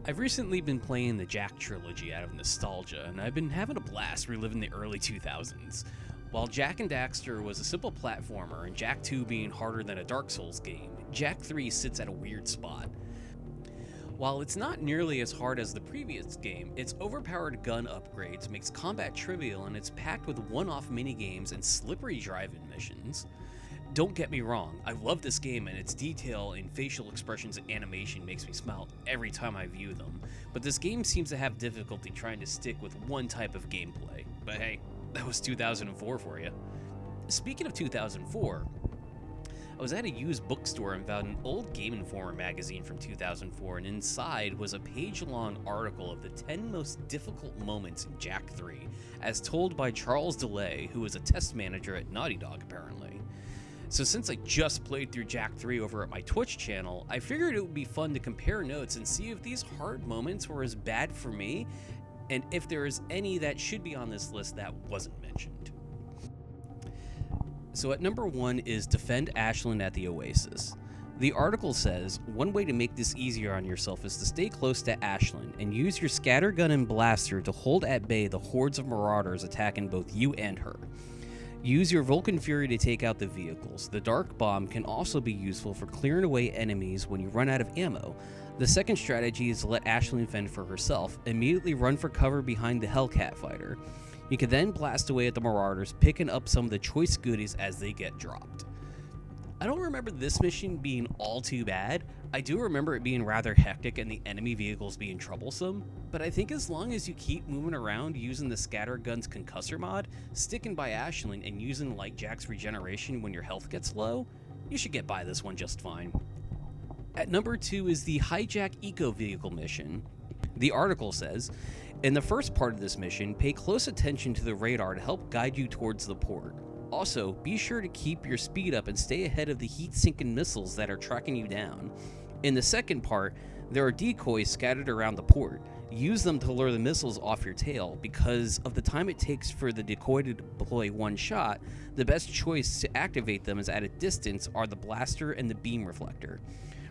I've recently been playing the Jak trilogy out of nostalgia, and I've been having a blast reliving the early 2000s. While Jak and Daxter was a simple platformer and Jak 2 being harder than a Dark Souls game, Jak 3 sits at a weird spot. While it's not nearly as hard as the previous game, its overpowered gun upgrades makes combat trivial and it's packed with one-off minigames and slippery drive-in missions. Don't get me wrong, I love this game and its detail in facial expressions and animation makes me smile every time I view them, but this game seems to have difficulty trying to stick with one type of gameplay. But hey, that was 2004 for you. Speaking of 2004, I was at a used bookstore and found an old Game Informer magazine from 2004, and inside was a page-long article of the 10 most difficult moments in Jak 3, as told by Charles DeLay, who was a test manager at Naughty Dog apparently. So since I just played through Jak 3 over at my Twitch channel, I figured it would be fun to compare notes and see if these hard moments were as bad for me, and if there is any that should be on this list that wasn't mentioned. So at number 1 is defend Ashland at the Oasis. The article says, one way to make this easier on yourself is to stay close to Ashland and use your scattergun and blaster to hold at bay the hordes of marauders attacking both you and her. Use your Vulcan Fury to take out the vehicles. The Dark Bomb can also be useful for clearing away enemies when you run out of ammo. The second strategy is to let Ashland fend for herself. Immediately run for cover behind the Hellcat fighter. You can then blast away at the Marauders, picking up some of the choice goodies as they get dropped. I don't remember this mission being all too bad. I do remember it being rather hectic and the enemy vehicles being troublesome, but I think as long as you keep moving around using the Scattergun's Concussor mod, sticking by Ashland and using Light Jak's regeneration when your health gets low, you should get by this one just fine. At number 2 is the Hijack Eco Vehicle mission. The article says, in the first part of this mission, pay close attention to the radar to help guide you towards the port. Also, be sure to keep your speed up and stay ahead of the heat-sinking missiles that are tracking you down. In the second part, there are decoys scattered around the port. Use them to lure the missiles off your tail. Because of the time it takes for the decoy to deploy one shot, the best choice to activate them is at a distance are the blaster and the beam reflector.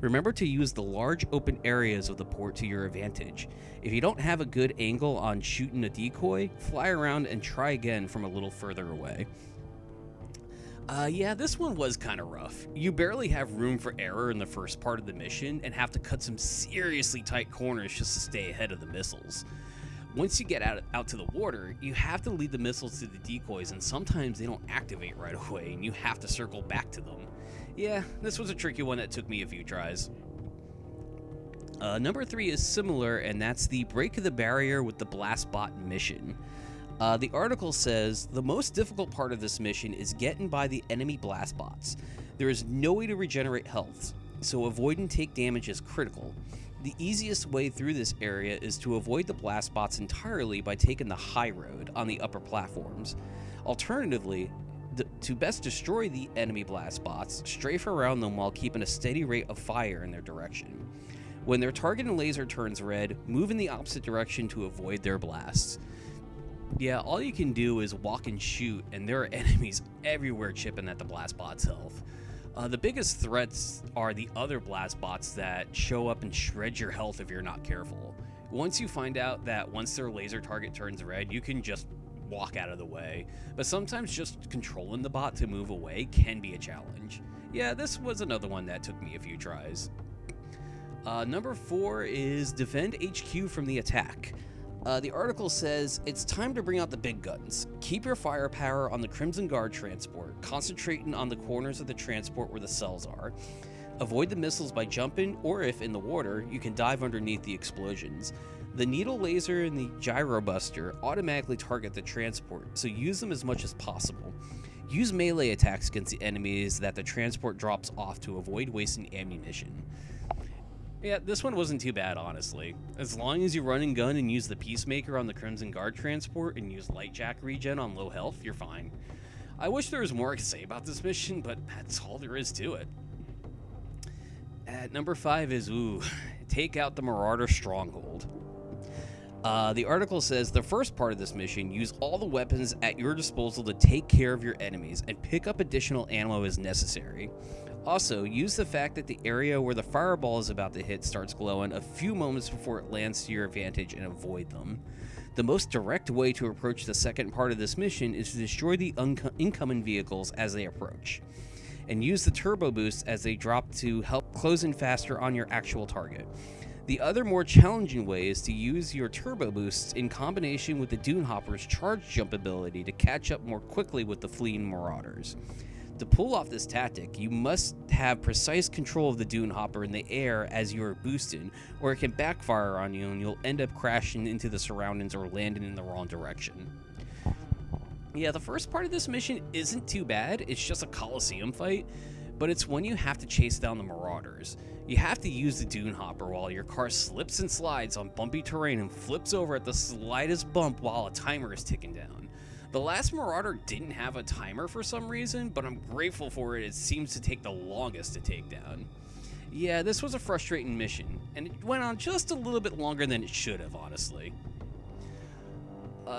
Remember to use the large open areas of the port to your advantage. If you don't have a good angle on shooting a decoy, fly around and try again from a little further away. Yeah, this one was kind of rough. You barely have room for error in the first part of the mission and have to cut some seriously tight corners just to stay ahead of the missiles. Once you get out to the water, you have to lead the missiles to the decoys, and sometimes they don't activate right away and you have to circle back to them. Yeah, this was a tricky one that took me a few tries. Number 3 is similar, and that's the Break the Barrier with the Blastbot mission. The article says, the most difficult part of this mission is getting by the enemy Blastbots. There is no way to regenerate health, so avoid and take damage is critical. The easiest way through this area is to avoid the Blastbots entirely by taking the high road on the upper platforms. Alternatively, to best destroy the enemy Blastbots, strafe around them while keeping a steady rate of fire in their direction. When their target and laser turns red, move in the opposite direction to avoid their blasts. Yeah, all you can do is walk and shoot, and there are enemies everywhere chipping at the Blastbots' health. The biggest threats are the other Blastbots that show up and shred your health if you're not careful. Once you find out that once their laser target turns red, you can just walk out of the way, but sometimes just controlling the bot to move away can be a challenge. Yeah, this was another one that took me a few tries. Number 4 is defend HQ from the attack. The article says, it's time to bring out the big guns. Keep your firepower on the Crimson Guard transport, concentrating on the corners of the transport where the cells are. Avoid the missiles by jumping, or if in the water, you can dive underneath the explosions. The needle laser and the gyrobuster automatically target the transport, so use them as much as possible. Use melee attacks against the enemies that the transport drops off to avoid wasting ammunition. Yeah, this one wasn't too bad, honestly. As long as you run and gun and use the Peacemaker on the Crimson Guard transport and use Light Jak regen on low health, you're fine. I wish there was more I could say about this mission, but that's all there is to it. At number 5 is, take out the Marauder Stronghold. The article says, the first part of this mission, use all the weapons at your disposal to take care of your enemies and pick up additional ammo as necessary. Also, use the fact that the area where the fireball is about to hit starts glowing a few moments before it lands to your advantage and avoid them. The most direct way to approach the second part of this mission is to destroy the incoming vehicles as they approach, and use the turbo boost as they drop to help close in faster on your actual target. The other more challenging way is to use your turbo boosts in combination with the Dune Hopper's charge jump ability to catch up more quickly with the fleeing marauders. To pull off this tactic, you must have precise control of the Dune Hopper in the air as you are boosting, or it can backfire on you and you'll end up crashing into the surroundings or landing in the wrong direction. Yeah, the first part of this mission isn't too bad, it's just a Coliseum fight, but it's when you have to chase down the marauders. You have to use the Dune Hopper while your car slips and slides on bumpy terrain and flips over at the slightest bump while a timer is ticking down. The last Marauder didn't have a timer for some reason, but I'm grateful for it. It seems to take the longest to take down. Yeah, this was a frustrating mission, and it went on just a little bit longer than it should have, honestly.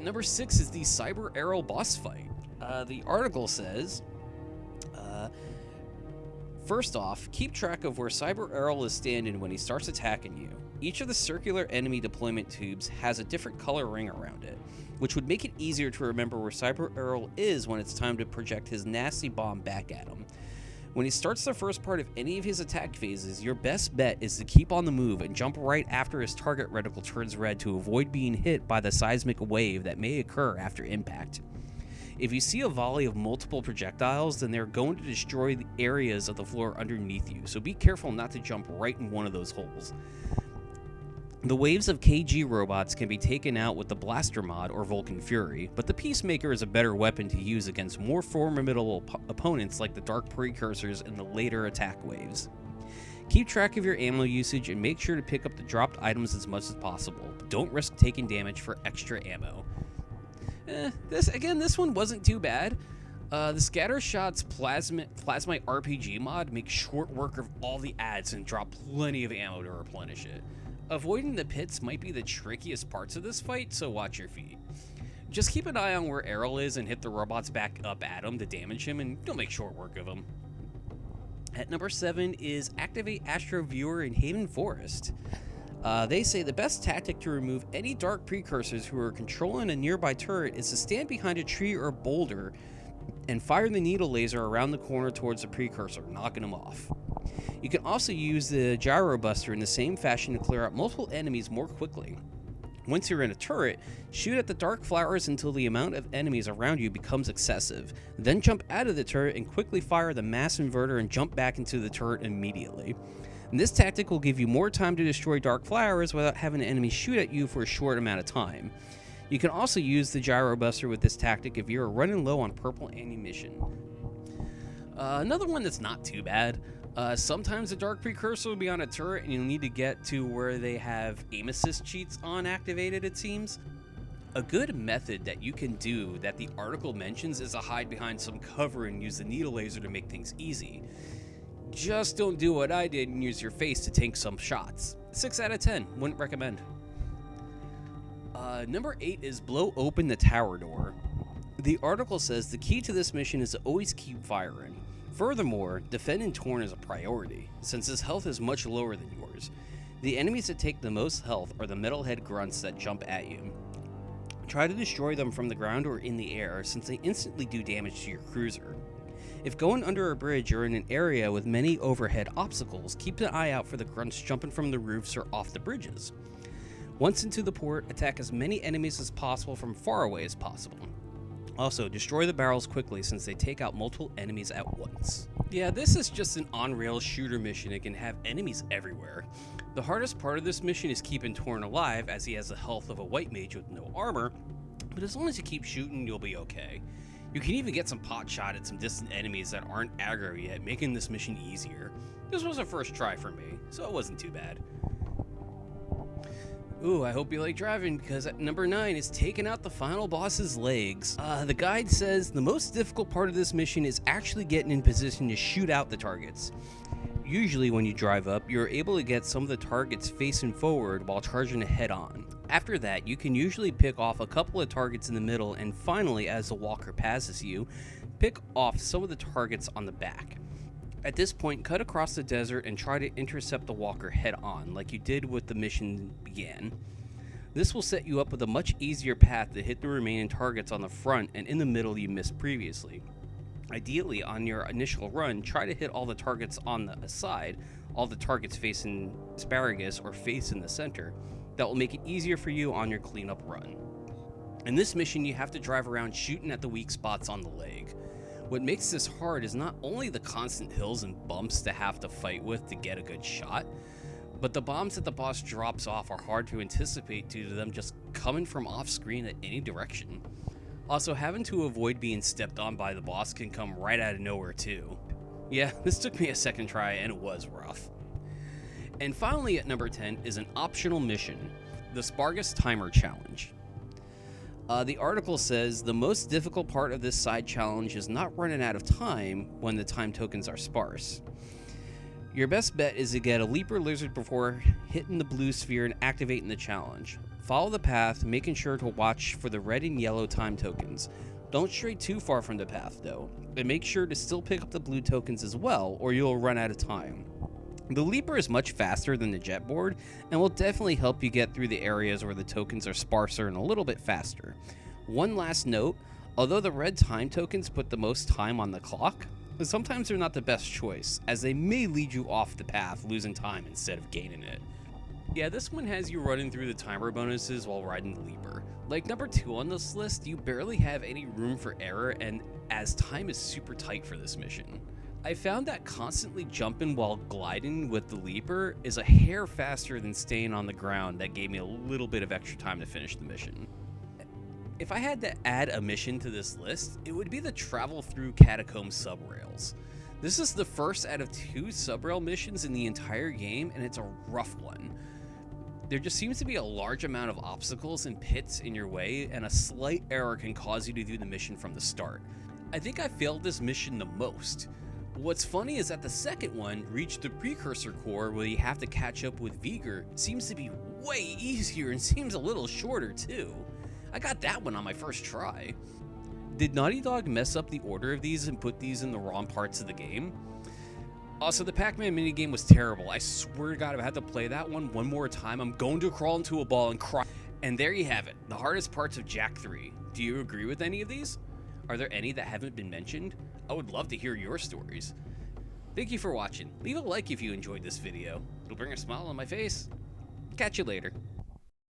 Number 6 is the Cyber Arrow boss fight. The article says, first off, keep track of where Cyber Arrow is standing when he starts attacking you. Each of the circular enemy deployment tubes has a different color ring around it, which would make it easier to remember where Cyber Arrow is when it's time to project his nasty bomb back at him. When he starts the first part of any of his attack phases, your best bet is to keep on the move and jump right after his target reticle turns red to avoid being hit by the seismic wave that may occur after impact. If you see a volley of multiple projectiles, then they're going to destroy the areas of the floor underneath you, so be careful not to jump right in one of those holes. The waves of KG robots can be taken out with the Blaster mod or Vulcan Fury, but the Peacemaker is a better weapon to use against more formidable opponents like the Dark Precursors and the later attack waves. Keep track of your ammo usage and make sure to pick up the dropped items as much as possible, but don't risk taking damage for extra ammo. This one wasn't too bad. The Scattershot's Plasmite RPG mod makes short work of all the ads and drop plenty of ammo to replenish it. Avoiding the pits might be the trickiest parts of this fight, so watch your feet. Just keep an eye on where Errol is and hit the robots back up at him to damage him, and you'll make short work of him. At number 7 is Activate Astro Viewer in Haven Forest. They say the best tactic to remove any Dark Precursors who are controlling a nearby turret is to stand behind a tree or boulder and fire the needle laser around the corner towards the precursor, knocking them off. You can also use the Gyro Buster in the same fashion to clear out multiple enemies more quickly. Once you're in a turret, shoot at the dark flowers until the amount of enemies around you becomes excessive. Then jump out of the turret and quickly fire the mass inverter and jump back into the turret immediately. And this tactic will give you more time to destroy dark flowers without having an enemy shoot at you for a short amount of time. You can also use the Gyro Buster with this tactic if you're running low on purple ammunition. Another one that's not too bad. Sometimes the Dark Precursor will be on a turret and you'll need to get to where they have aim assist cheats on activated, it seems. A good method that you can do that the article mentions is to hide behind some cover and use the needle laser to make things easy. Just don't do what I did and use your face to tank some shots. 6 out of 10, wouldn't recommend. Number 8 is blow open the tower door. The article says the key to this mission is to always keep firing. Furthermore, defending Torn is a priority, since his health is much lower than yours. The enemies that take the most health are the metalhead grunts that jump at you. Try to destroy them from the ground or in the air, since they instantly do damage to your cruiser. If going under a bridge or in an area with many overhead obstacles, keep an eye out for the grunts jumping from the roofs or off the bridges. Once into the port, attack as many enemies as possible from far away as possible. Also, destroy the barrels quickly since they take out multiple enemies at once. Yeah, this is just an on-rails shooter mission. It can have enemies everywhere. The hardest part of this mission is keeping Torn alive, as he has the health of a white mage with no armor, but as long as you keep shooting, you'll be okay. You can even get some pot shot at some distant enemies that aren't aggro yet, making this mission easier. This was a first try for me, so it wasn't too bad. Ooh, I hope you like driving, because at number 9 is taking out the final boss's legs. The guide says the most difficult part of this mission is actually getting in position to shoot out the targets. Usually when you drive up, you're able to get some of the targets facing forward while charging head on. After that, you can usually pick off a couple of targets in the middle, and finally, as the walker passes you, pick off some of the targets on the back. At this point, cut across the desert and try to intercept the walker head on, like you did with the mission began. This will set you up with a much easier path to hit the remaining targets on the front and in the middle you missed previously. Ideally, on your initial run, try to hit all the targets on the side, all the targets facing Asparagus or face in the center. That will make it easier for you on your cleanup run. In this mission, you have to drive around shooting at the weak spots on the leg. What makes this hard is not only the constant hills and bumps to have to fight with to get a good shot, but the bombs that the boss drops off are hard to anticipate due to them just coming from off screen at any direction. Also, having to avoid being stepped on by the boss can come right out of nowhere too. Yeah, this took me a second try and it was rough. And finally at number 10 is an optional mission, the Spargus Timer Challenge. The article says the most difficult part of this side challenge is not running out of time when the time tokens are sparse. Your best bet is to get a leaper lizard before hitting the blue sphere and activating the challenge. Follow the path, making sure to watch for the red and yellow time tokens. Don't stray too far from the path though, and make sure to still pick up the blue tokens as well or you'll run out of time. The leaper is much faster than the jetboard and will definitely help you get through the areas where the tokens are sparser and a little bit faster. One last note, although the red time tokens put the most time on the clock, sometimes they're not the best choice, as they may lead you off the path, losing time instead of gaining it. Yeah, this one has you running through the timer bonuses while riding the leaper. Like number 2 on this list, you barely have any room for error, and as time is super tight for this mission. I found that constantly jumping while gliding with the leaper is a hair faster than staying on the ground. That gave me a little bit of extra time to finish the mission. If I had to add a mission to this list, it would be the travel through Catacomb subrails. This is the first out of 2 subrail missions in the entire game, and it's a rough one. There just seems to be a large amount of obstacles and pits in your way, and a slight error can cause you to do the mission from the start. I think I failed this mission the most. What's funny is that the second one, Reach the Precursor Core, where you have to catch up with Vigor, seems to be way easier and seems a little shorter too. I got that one on my first try. Did Naughty Dog mess up the order of these and put these in the wrong parts of the game? Also, the Pac-Man minigame was terrible. I swear to God, if I had to play that one more time, I'm going to crawl into a ball and cry. And there you have it, the hardest parts of Jak 3. Do you agree with any of these? Are there any that haven't been mentioned? I would love to hear your stories. Thank you for watching. Leave a like if you enjoyed this video. It'll bring a smile on my face. Catch you later.